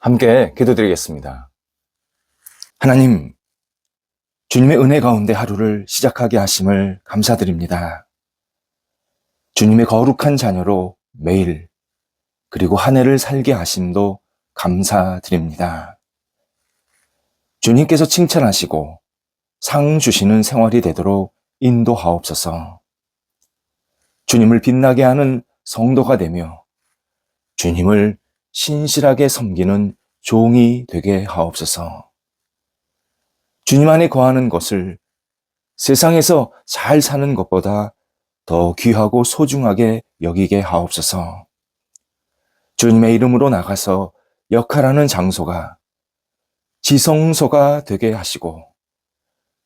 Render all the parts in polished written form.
함께 기도드리겠습니다. 하나님, 주님의 은혜 가운데 하루를 시작하게 하심을 감사드립니다. 주님의 거룩한 자녀로 매일 그리고 한 해를 살게 하심도 감사드립니다. 주님께서 칭찬하시고 상 주시는 생활이 되도록 인도하옵소서. 주님을 빛나게 하는 성도가 되며 주님을 신실하게 섬기는 종이 되게 하옵소서. 주님 안에 거하는 것을 세상에서 잘 사는 것보다 더 귀하고 소중하게 여기게 하옵소서. 주님의 이름으로 나가서 역할하는 장소가 지성소가 되게 하시고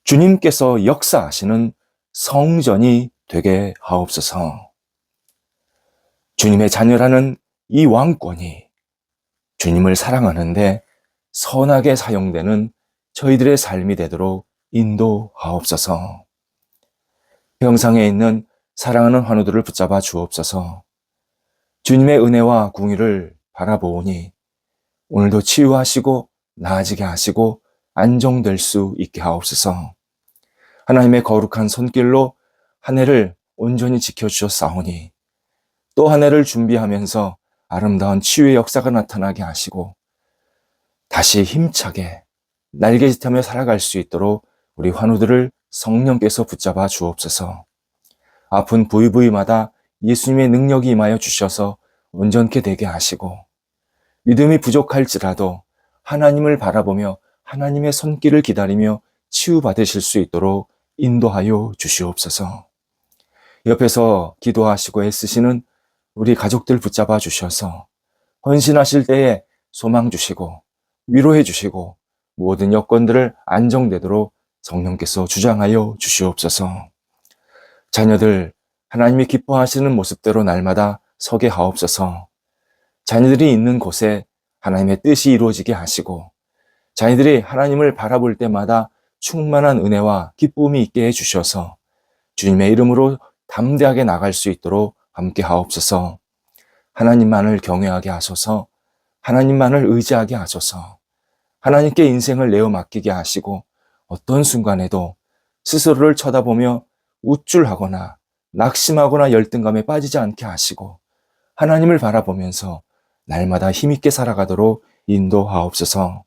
주님께서 역사하시는 성전이 되게 하옵소서. 주님의 자녀라는 이 왕권이 주님을 사랑하는데 선하게 사용되는 저희들의 삶이 되도록 인도하옵소서. 형상에 있는 사랑하는 환우들을 붙잡아 주옵소서. 주님의 은혜와 궁유를 바라보오니 오늘도 치유하시고 나아지게 하시고 안정될 수 있게 하옵소서. 하나님의 거룩한 손길로 한 해를 온전히 지켜주셨사오니 또 한 해를 준비하면서 아름다운 치유의 역사가 나타나게 하시고 다시 힘차게 날개짓하며 살아갈 수 있도록 우리 환우들을 성령께서 붙잡아 주옵소서. 아픈 부위부위마다 예수님의 능력이 임하여 주셔서 온전케 되게 하시고 믿음이 부족할지라도 하나님을 바라보며 하나님의 손길을 기다리며 치유받으실 수 있도록 인도하여 주시옵소서. 옆에서 기도하시고 애쓰시는 우리 가족들 붙잡아 주셔서 헌신하실 때에 소망 주시고 위로해 주시고 모든 여건들을 안정되도록 성령께서 주장하여 주시옵소서. 자녀들 하나님이 기뻐하시는 모습대로 날마다 서게 하옵소서. 자녀들이 있는 곳에 하나님의 뜻이 이루어지게 하시고 자녀들이 하나님을 바라볼 때마다 충만한 은혜와 기쁨이 있게 해주셔서 주님의 이름으로 담대하게 나갈 수 있도록 함께 하옵소서. 하나님만을 경외하게 하소서. 하나님만을 의지하게 하소서. 하나님께 인생을 내어 맡기게 하시고 어떤 순간에도 스스로를 쳐다보며 우쭐하거나 낙심하거나 열등감에 빠지지 않게 하시고 하나님을 바라보면서 날마다 힘있게 살아가도록 인도하옵소서.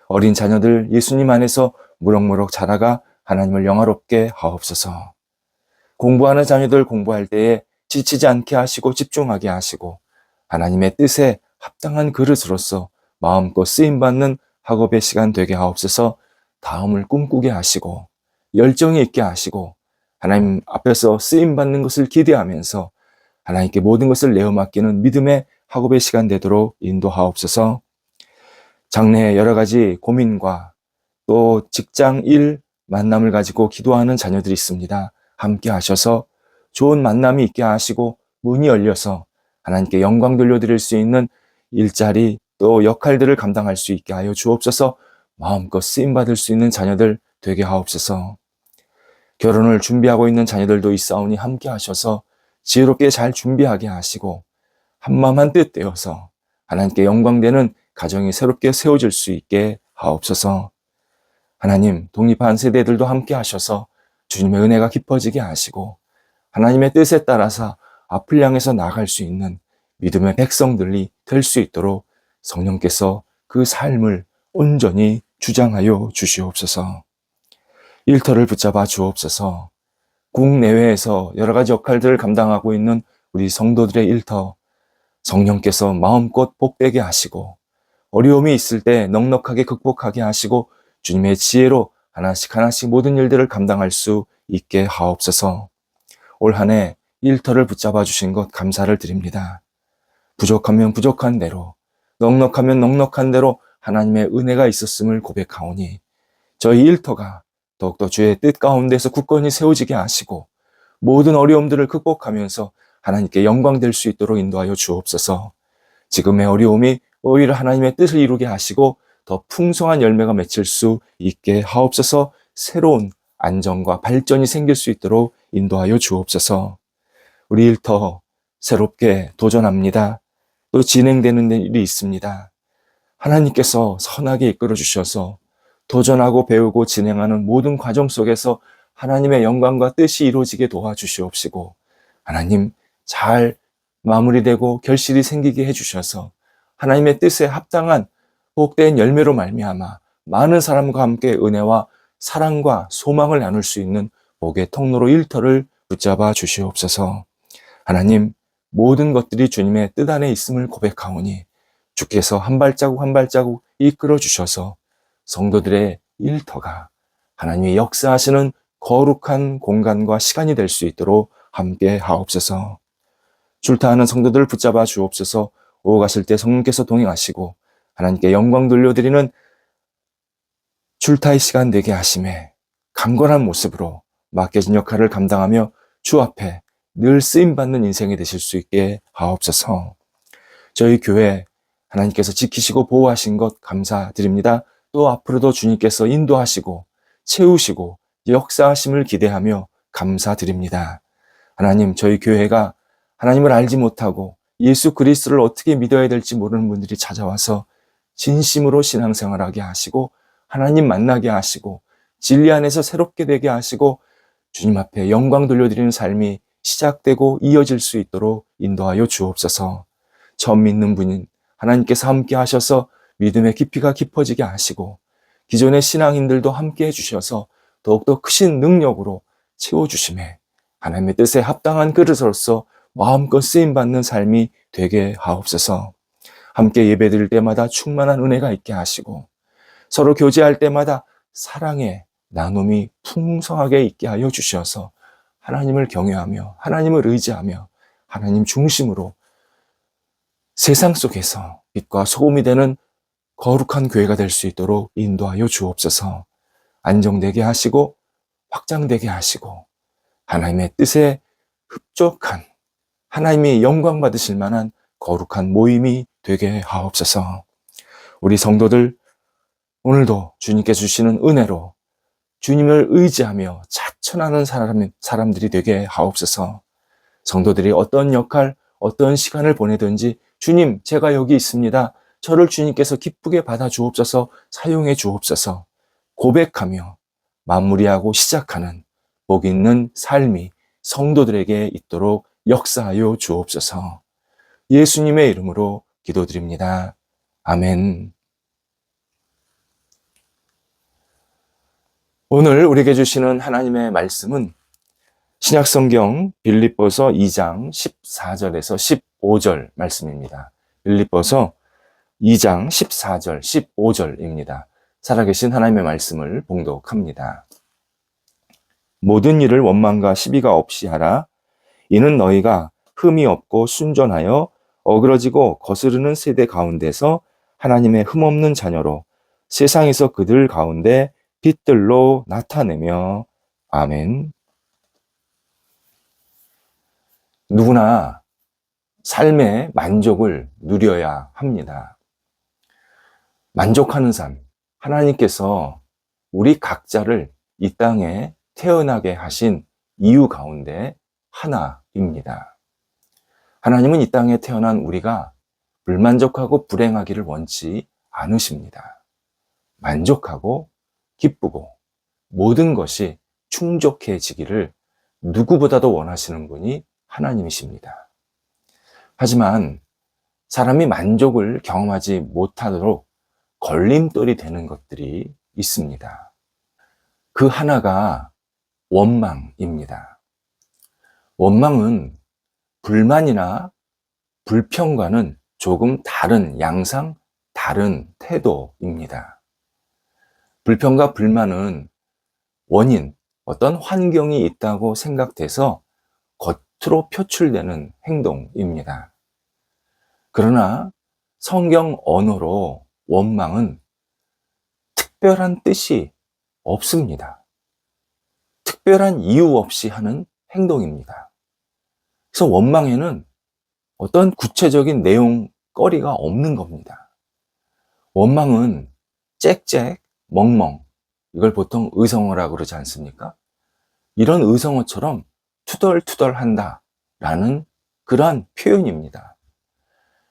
어린 자녀들 예수님 안에서 무럭무럭 자라가 하나님을 영화롭게 하옵소서. 공부하는 자녀들 공부할 때에 지치지 않게 하시고 집중하게 하시고 하나님의 뜻에 합당한 그릇으로서 마음껏 쓰임받는 학업의 시간 되게 하옵소서. 다음을 꿈꾸게 하시고 열정이 있게 하시고 하나님 앞에서 쓰임받는 것을 기대하면서 하나님께 모든 것을 내어 맡기는 믿음의 학업의 시간 되도록 인도하옵소서. 장래에 여러 가지 고민과 또 직장, 일, 만남을 가지고 기도하는 자녀들이 있습니다. 함께 하셔서 좋은 만남이 있게 하시고 문이 열려서 하나님께 영광 돌려드릴 수 있는 일자리 또 역할들을 감당할 수 있게 하여 주옵소서. 마음껏 쓰임받을 수 있는 자녀들 되게 하옵소서. 결혼을 준비하고 있는 자녀들도 있사오니 함께 하셔서 지혜롭게 잘 준비하게 하시고 한마음 한뜻 되어서 하나님께 영광되는 가정이 새롭게 세워질 수 있게 하옵소서. 하나님, 독립한 세대들도 함께 하셔서 주님의 은혜가 깊어지게 하시고 하나님의 뜻에 따라서 앞을 향해서 나갈 수 있는 믿음의 백성들이 될 수 있도록 성령께서 그 삶을 온전히 주장하여 주시옵소서. 일터를 붙잡아 주옵소서. 국내외에서 여러 가지 역할들을 감당하고 있는 우리 성도들의 일터, 성령께서 마음껏 복되게 하시고 어려움이 있을 때 넉넉하게 극복하게 하시고 주님의 지혜로 하나씩 하나씩 모든 일들을 감당할 수 있게 하옵소서. 올 한 해 일터를 붙잡아 주신 것 감사를 드립니다. 부족하면 부족한 대로, 넉넉하면 넉넉한 대로 하나님의 은혜가 있었음을 고백하오니 저희 일터가 더욱더 주의 뜻 가운데서 굳건히 세워지게 하시고 모든 어려움들을 극복하면서 하나님께 영광 될 수 있도록 인도하여 주옵소서. 지금의 어려움이 오히려 하나님의 뜻을 이루게 하시고 더 풍성한 열매가 맺힐 수 있게 하옵소서. 새로운 안정과 발전이 생길 수 있도록 인도하여 주옵소서. 우리 일터 새롭게 도전합니다. 또 진행되는 일이 있습니다. 하나님께서 선하게 이끌어 주셔서 도전하고 배우고 진행하는 모든 과정 속에서 하나님의 영광과 뜻이 이루어지게 도와주시옵시고, 하나님 잘 마무리되고 결실이 생기게 해주셔서 하나님의 뜻에 합당한 복된 열매로 말미암아 많은 사람과 함께 은혜와 사랑과 소망을 나눌 수 있는 복의 통로로 일터를 붙잡아 주시옵소서. 하나님, 모든 것들이 주님의 뜻 안에 있음을 고백하오니 주께서 한 발자국 한 발자국 이끌어 주셔서 성도들의 일터가 하나님의 역사하시는 거룩한 공간과 시간이 될 수 있도록 함께 하옵소서. 출타하는 성도들을 붙잡아 주옵소서. 오고 가실 때 성령께서 동행하시고 하나님께 영광 돌려드리는 출타의 시간 되게 하심에 강건한 모습으로 맡겨진 역할을 감당하며 주 앞에 늘 쓰임받는 인생이 되실 수 있게 하옵소서. 저희 교회 하나님께서 지키시고 보호하신 것 감사드립니다. 또 앞으로도 주님께서 인도하시고 채우시고 역사하심을 기대하며 감사드립니다. 하나님, 저희 교회가 하나님을 알지 못하고 예수 그리스도를 어떻게 믿어야 될지 모르는 분들이 찾아와서 진심으로 신앙생활하게 하시고 하나님 만나게 하시고 진리 안에서 새롭게 되게 하시고 주님 앞에 영광 돌려드리는 삶이 시작되고 이어질 수 있도록 인도하여 주옵소서. 처음 믿는 분인 하나님께서 함께 하셔서 믿음의 깊이가 깊어지게 하시고 기존의 신앙인들도 함께 해주셔서 더욱더 크신 능력으로 채워주심에 하나님의 뜻에 합당한 그릇으로서 마음껏 쓰임받는 삶이 되게 하옵소서. 함께 예배드릴 때마다 충만한 은혜가 있게 하시고 서로 교제할 때마다 사랑의 나눔이 풍성하게 있게 하여 주셔서 하나님을 경외하며 하나님을 의지하며 하나님 중심으로 세상 속에서 빛과 소금이 되는 거룩한 교회가 될 수 있도록 인도하여 주옵소서. 안정되게 하시고 확장되게 하시고 하나님의 뜻에 흡족한 하나님의 영광 받으실 만한 거룩한 모임이 되게 하옵소서. 우리 성도들 오늘도 주님께 주시는 은혜로 주님을 의지하며 자천하는 사람들이 되게 하옵소서. 성도들이 어떤 역할, 어떤 시간을 보내든지 주님, 제가 여기 있습니다. 저를 주님께서 기쁘게 받아 주옵소서, 사용해 주옵소서. 고백하며 마무리하고 시작하는 복 있는 삶이 성도들에게 있도록 역사하여 주옵소서. 예수님의 이름으로 기도드립니다. 아멘. 오늘 우리에게 주시는 하나님의 말씀은 신약성경 빌립보서 2장 14절에서 15절 말씀입니다. 빌립보서 2장 14절, 15절입니다. 살아계신 하나님의 말씀을 봉독합니다. 모든 일을 원망과 시비가 없이 하라. 이는 너희가 흠이 없고 순전하여 어그러지고 거스르는 세대 가운데서 하나님의 흠없는 자녀로 세상에서 그들 가운데 빛들로 나타내며. 아멘. 누구나 삶의 만족을 누려야 합니다. 만족하는 삶, 하나님께서 우리 각자를 이 땅에 태어나게 하신 이유 가운데 하나입니다. 하나님은 이 땅에 태어난 우리가 불만족하고 불행하기를 원치 않으십니다. 만족하고 기쁘고 모든 것이 충족해지기를 누구보다도 원하시는 분이 하나님이십니다. 하지만 사람이 만족을 경험하지 못하도록 걸림돌이 되는 것들이 있습니다. 그 하나가 원망입니다. 원망은 불만이나 불평과는 조금 다른 양상, 다른 태도입니다. 불평과 불만은 원인, 어떤 환경이 있다고 생각돼서 겉으로 표출되는 행동입니다. 그러나 성경 언어로 원망은 특별한 뜻이 없습니다. 특별한 이유 없이 하는 행동입니다. 그래서 원망에는 어떤 구체적인 내용거리가 없는 겁니다. 원망은 짹짹, 멍멍, 이걸 보통 의성어라고 그러지 않습니까? 이런 의성어처럼 투덜투덜한다 라는 그러한 표현입니다.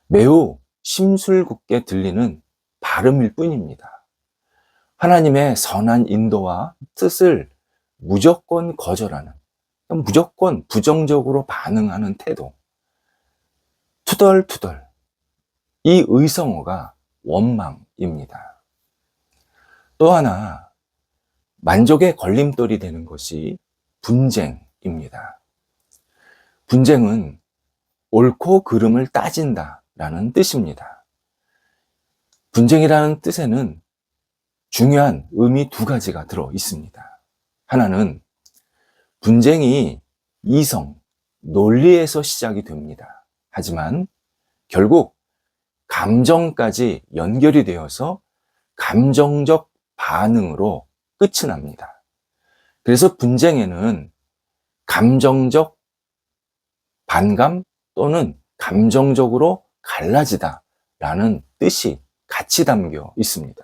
매우 심술궂게 들리는 발음일 뿐입니다. 하나님의 선한 인도와 뜻을 무조건 거절하는, 무조건 부정적으로 반응하는 태도, 투덜투덜, 이 의성어가 원망입니다. 또 하나 만족의 걸림돌이 되는 것이 분쟁입니다. 분쟁은 옳고 그름을 따진다라는 뜻입니다. 분쟁이라는 뜻에는 중요한 의미 두 가지가 들어 있습니다. 하나는 분쟁이 이성, 논리에서 시작이 됩니다. 하지만 결국 감정까지 연결이 되어서 감정적 반응으로 끝이 납니다. 그래서 분쟁에는 감정적 반감 또는 감정적으로 갈라지다 라는 뜻이 같이 담겨 있습니다.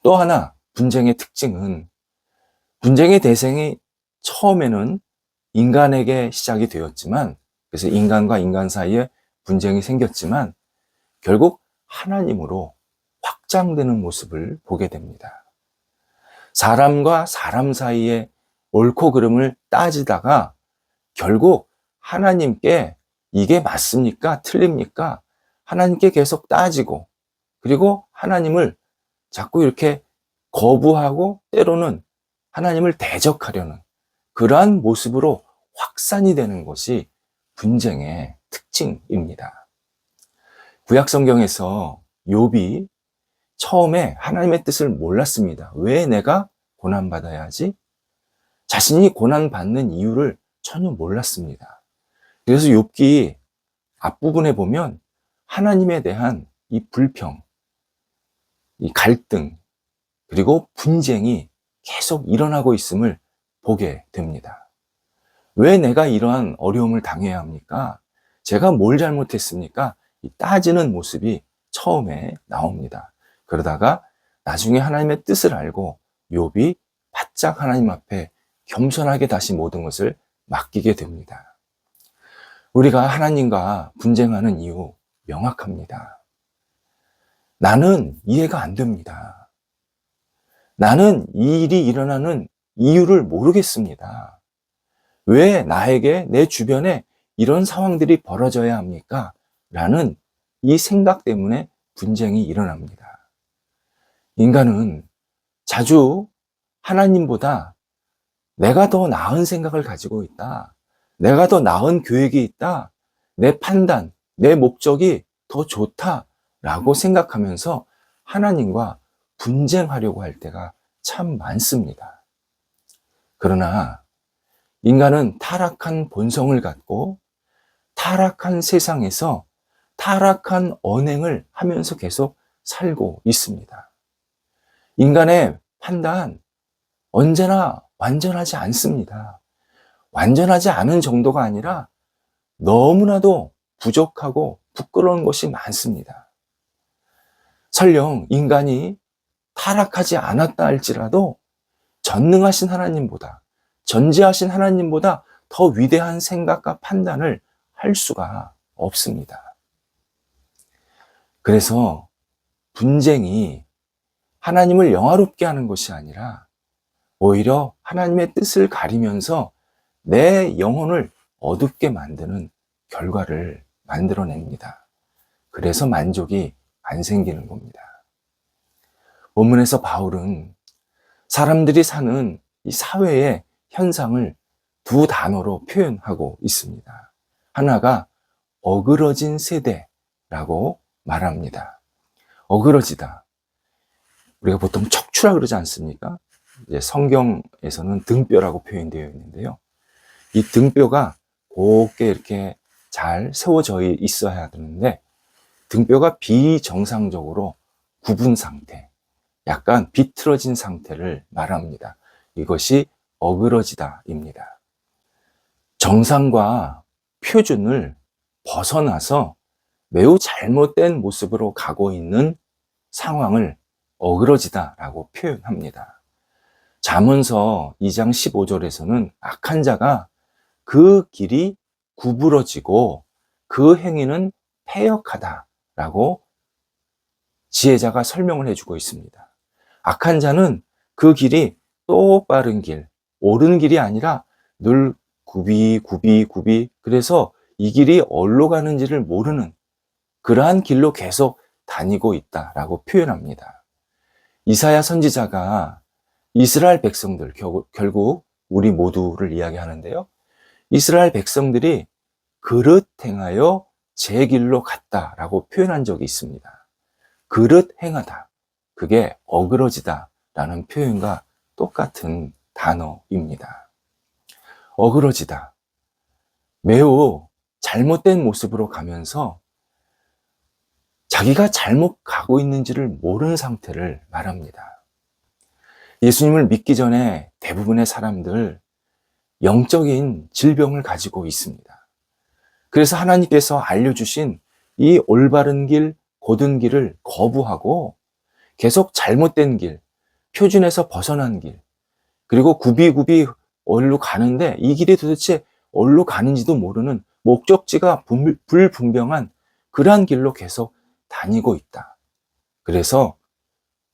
또 하나 분쟁의 특징은 분쟁의 대상이 처음에는 인간에게 시작이 되었지만, 그래서 인간과 인간 사이에 분쟁이 생겼지만 결국 하나님으로 확장되는 모습을 보게 됩니다. 사람과 사람 사이에 옳고 그름을 따지다가 결국 하나님께 이게 맞습니까? 틀립니까? 하나님께 계속 따지고, 그리고 하나님을 자꾸 이렇게 거부하고 때로는 하나님을 대적하려는 그러한 모습으로 확산이 되는 것이 분쟁의 특징입니다. 구약 성경에서 욥이 처음에 하나님의 뜻을 몰랐습니다. 왜 내가 고난받아야 하지? 자신이 고난받는 이유를 전혀 몰랐습니다. 그래서 욥기 앞부분에 보면 하나님에 대한 이 불평, 이 갈등, 그리고 분쟁이 계속 일어나고 있음을 보게 됩니다. 왜 내가 이러한 어려움을 당해야 합니까? 제가 뭘 잘못했습니까? 이 따지는 모습이 처음에 나옵니다. 그러다가 나중에 하나님의 뜻을 알고 욥이 바짝 하나님 앞에 겸손하게 다시 모든 것을 맡기게 됩니다. 우리가 하나님과 분쟁하는 이유 명확합니다. 나는 이해가 안 됩니다. 나는 이 일이 일어나는 이유를 모르겠습니다. 왜 나에게, 내 주변에 이런 상황들이 벌어져야 합니까? 라는 이 생각 때문에 분쟁이 일어납니다. 인간은 자주 하나님보다 내가 더 나은 생각을 가지고 있다, 내가 더 나은 계획이 있다, 내 판단, 내 목적이 더 좋다라고 생각하면서 하나님과 분쟁하려고 할 때가 참 많습니다. 그러나 인간은 타락한 본성을 갖고 타락한 세상에서 타락한 언행을 하면서 계속 살고 있습니다. 인간의 판단 언제나 완전하지 않습니다. 완전하지 않은 정도가 아니라 너무나도 부족하고 부끄러운 것이 많습니다. 설령 인간이 타락하지 않았다 할지라도 전능하신 하나님보다, 전지하신 하나님보다 더 위대한 생각과 판단을 할 수가 없습니다. 그래서 분쟁이 하나님을 영화롭게 하는 것이 아니라 오히려 하나님의 뜻을 가리면서 내 영혼을 어둡게 만드는 결과를 만들어냅니다. 그래서 만족이 안 생기는 겁니다. 본문에서 바울은 사람들이 사는 이 사회의 현상을 두 단어로 표현하고 있습니다. 하나가 어그러진 세대라고 말합니다. 어그러지다. 우리가 보통 척추라 그러지 않습니까? 이제 성경에서는 등뼈라고 표현되어 있는데요. 이 등뼈가 곱게 이렇게 잘 세워져 있어야 되는데 등뼈가 비정상적으로 굽은 상태, 약간 비틀어진 상태를 말합니다. 이것이 어그러지다입니다. 정상과 표준을 벗어나서 매우 잘못된 모습으로 가고 있는 상황을 어그러지다라고 표현합니다. 잠언서 2장 15절에서는 악한 자가 그 길이 구부러지고 그 행위는 패역하다라고 지혜자가 설명을 해주고 있습니다. 악한 자는 그 길이 똑바른 길, 옳은 길이 아니라 늘 굽이 그래서 이 길이 어디로 가는지를 모르는 그러한 길로 계속 다니고 있다라고 표현합니다. 이사야 선지자가 이스라엘 백성들, 결국 우리 모두를 이야기하는데요. 이스라엘 백성들이 그릇 행하여 제 길로 갔다라고 표현한 적이 있습니다. 그릇 행하다. 그게 어그러지다 라는 표현과 똑같은 단어입니다. 어그러지다. 매우 잘못된 모습으로 가면서 자기가 잘못 가고 있는지를 모르는 상태를 말합니다. 예수님을 믿기 전에 대부분의 사람들 영적인 질병을 가지고 있습니다. 그래서 하나님께서 알려주신 이 올바른 길, 곧은 길을 거부하고 계속 잘못된 길, 표준에서 벗어난 길, 그리고 굽이 어디로 가는데 이 길이 도대체 어디로 가는지도 모르는 목적지가 불분명한 그러한 길로 계속 다니고 있다. 그래서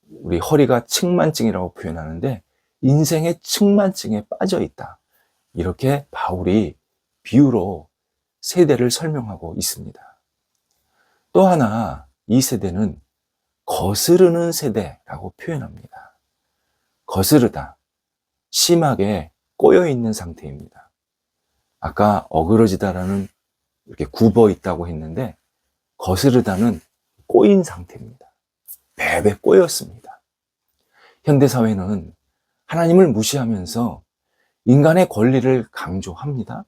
우리 허리가 측만증이라고 표현하는데 인생의 측만증에 빠져 있다. 이렇게 바울이 비유로 세대를 설명하고 있습니다. 또 하나 이 세대는 거스르는 세대라고 표현합니다. 거스르다. 심하게 꼬여있는 상태입니다. 아까 어그러지다라는 이렇게 굽어 있다고 했는데 거스르다는 꼬인 상태입니다. 베베 꼬였습니다. 현대사회는 하나님을 무시하면서 인간의 권리를 강조합니다.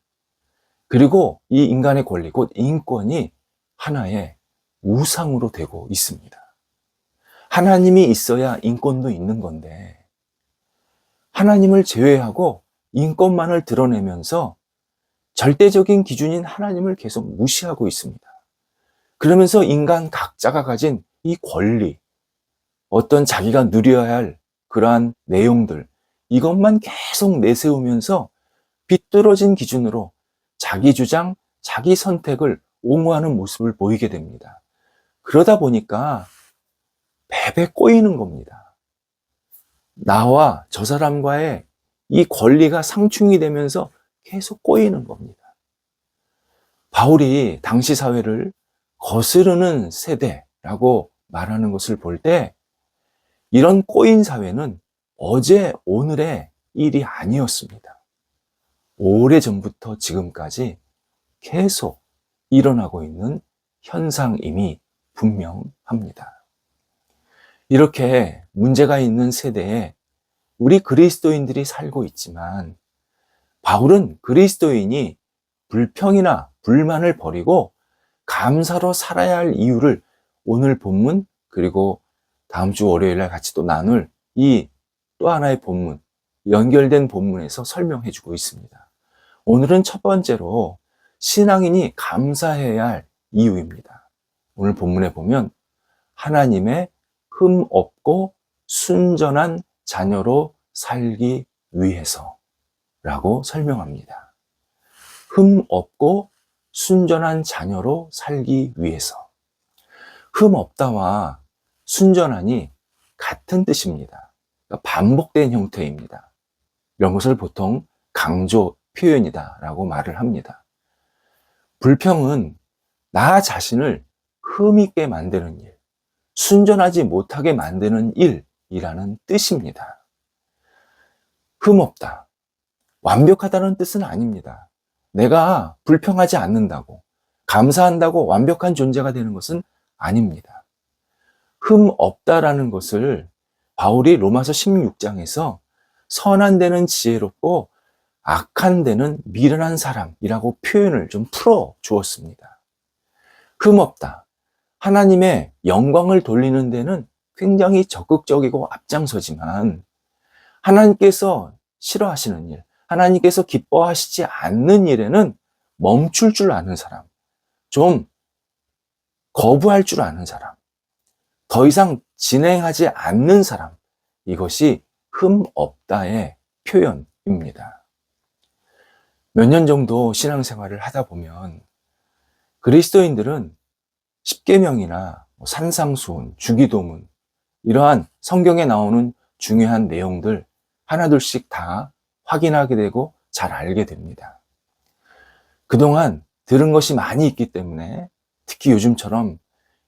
그리고 이 인간의 권리, 곧 인권이 하나의 우상으로 되고 있습니다. 하나님이 있어야 인권도 있는 건데 하나님을 제외하고 인권만을 드러내면서 절대적인 기준인 하나님을 계속 무시하고 있습니다. 그러면서 인간 각자가 가진 이 권리, 어떤 자기가 누려야 할 그러한 내용들, 이것만 계속 내세우면서 비뚤어진 기준으로 자기 주장, 자기 선택을 옹호하는 모습을 보이게 됩니다. 그러다 보니까 베베 꼬이는 겁니다. 나와 저 사람과의 이 권리가 상충이 되면서 계속 꼬이는 겁니다. 바울이 당시 사회를 거스르는 세대라고 말하는 것을 볼 때 이런 꼬인 사회는 어제 오늘의 일이 아니었습니다. 오래전부터 지금까지 계속 일어나고 있는 현상임이 분명합니다. 이렇게 문제가 있는 세대에 우리 그리스도인들이 살고 있지만 바울은 그리스도인이 불평이나 불만을 버리고 감사로 살아야 할 이유를 오늘 본문 그리고 다음 주 월요일날 같이 또 나눌 이 또 하나의 본문, 연결된 본문에서 설명해 주고 있습니다. 오늘은 첫 번째로 신앙인이 감사해야 할 이유입니다. 오늘 본문에 보면 하나님의 흠 없고 순전한 자녀로 살기 위해서라고 설명합니다. 흠 없고 순전한 자녀로 살기 위해서. 흠 없다와 순전하니 같은 뜻입니다. 그러니까 반복된 형태입니다. 이런 것을 보통 강조 표현이다라고 말을 합니다. 불평은 나 자신을 흠 있게 만드는 일, 순전하지 못하게 만드는 일이라는 뜻입니다. 흠 없다. 완벽하다는 뜻은 아닙니다. 내가 불평하지 않는다고, 감사한다고 완벽한 존재가 되는 것은 아닙니다. 흠 없다라는 것을 바울이 로마서 16장에서 선한 데는 지혜롭고 악한 데는 미련한 사람이라고 표현을 좀 풀어 주었습니다. 흠 없다. 하나님의 영광을 돌리는 데는 굉장히 적극적이고 앞장서지만 하나님께서 싫어하시는 일, 하나님께서 기뻐하시지 않는 일에는 멈출 줄 아는 사람, 좀 거부할 줄 아는 사람, 더 이상 진행하지 않는 사람, 이것이 흠 없다의 표현입니다. 몇 년 정도 신앙생활을 하다 보면 그리스도인들은 십계명이나 산상수훈, 주기도문, 이러한 성경에 나오는 중요한 내용들 하나둘씩 다 확인하게 되고 잘 알게 됩니다. 그동안 들은 것이 많이 있기 때문에 특히 요즘처럼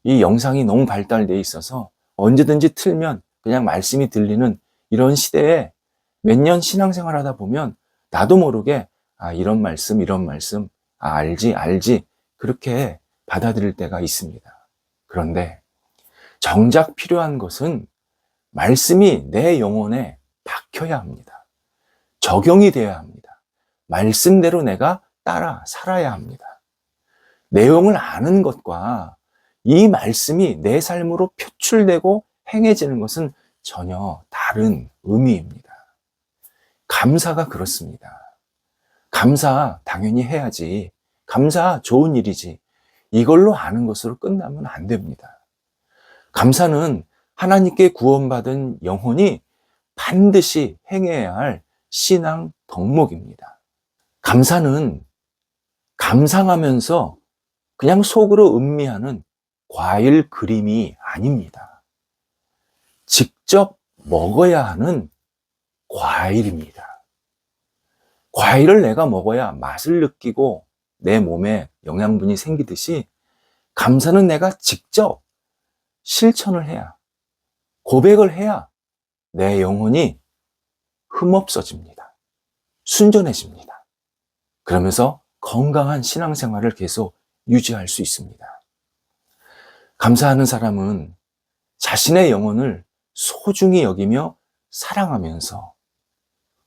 이 영상이 너무 발달되어 있어서 언제든지 틀면 그냥 말씀이 들리는 이런 시대에 몇 년 신앙생활 하다 보면 나도 모르게 이런 말씀 알지 그렇게 받아들일 때가 있습니다. 그런데 정작 필요한 것은 말씀이 내 영혼에 박혀야 합니다. 적용이 되어야 합니다. 말씀대로 내가 따라 살아야 합니다. 내용을 아는 것과 이 말씀이 내 삶으로 표출되고 행해지는 것은 전혀 다른 의미입니다. 감사가 그렇습니다. 감사 당연히 해야지. 감사 좋은 일이지. 이걸로 아는 것으로 끝나면 안 됩니다. 감사는 하나님께 구원받은 영혼이 반드시 행해야 할 신앙 덕목입니다. 감사는 감상하면서 그냥 속으로 음미하는 과일 그림이 아닙니다. 직접 먹어야 하는 과일입니다. 과일을 내가 먹어야 맛을 느끼고 내 몸에 영양분이 생기듯이 감사는 내가 직접 실천을 해야, 고백을 해야 내 영혼이 흠없어집니다. 순전해집니다. 그러면서 건강한 신앙생활을 계속 유지할 수 있습니다. 감사하는 사람은 자신의 영혼을 소중히 여기며 사랑하면서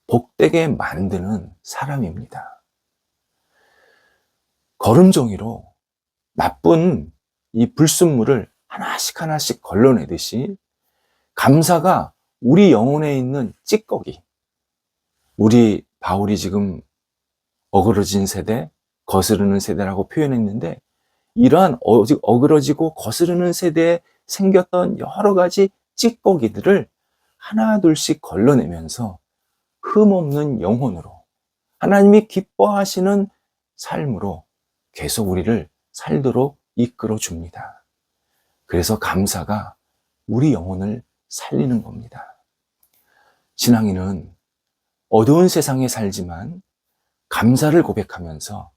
복되게 만드는 사람입니다. 걸음종이로 나쁜 이 불순물을 하나씩 걸러내듯이 감사가 우리 영혼에 있는 찌꺼기, 우리 바울이 지금 어그러진 세대, 거스르는 세대라고 표현했는데 이러한 어그러지고 거스르는 세대에 생겼던 여러 가지 찌꺼기들을 하나둘씩 걸러내면서 흠없는 영혼으로 하나님이 기뻐하시는 삶으로 계속 우리를 살도록 이끌어 줍니다. 그래서 감사가 우리 영혼을 살리는 겁니다. 신앙인은 어두운 세상에 살지만 감사를 고백하면서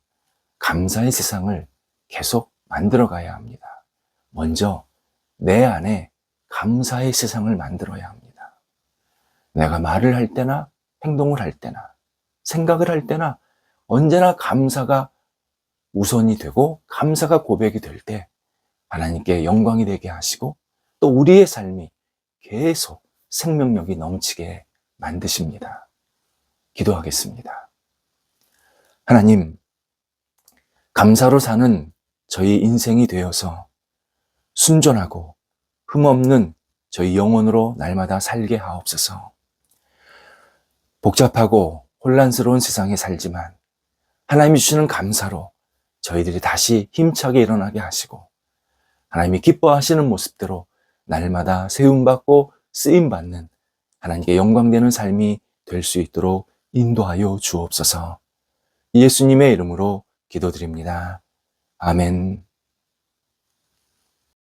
감사의 세상을 계속 만들어 가야 합니다. 먼저 내 안에 감사의 세상을 만들어야 합니다. 내가 말을 할 때나 행동을 할 때나 생각을 할 때나 언제나 감사가 우선이 되고 감사가 고백이 될 때 하나님께 영광이 되게 하시고 또 우리의 삶이 계속 생명력이 넘치게 만드십니다. 기도하겠습니다. 하나님, 감사로 사는 저희 인생이 되어서 순전하고 흠없는 저희 영혼으로 날마다 살게 하옵소서. 복잡하고 혼란스러운 세상에 살지만 하나님이 주시는 감사로 저희들이 다시 힘차게 일어나게 하시고 하나님이 기뻐하시는 모습대로 날마다 세움받고 쓰임받는 하나님께 영광되는 삶이 될 수 있도록 인도하여 주옵소서. 예수님의 이름으로 기도드립니다. 아멘.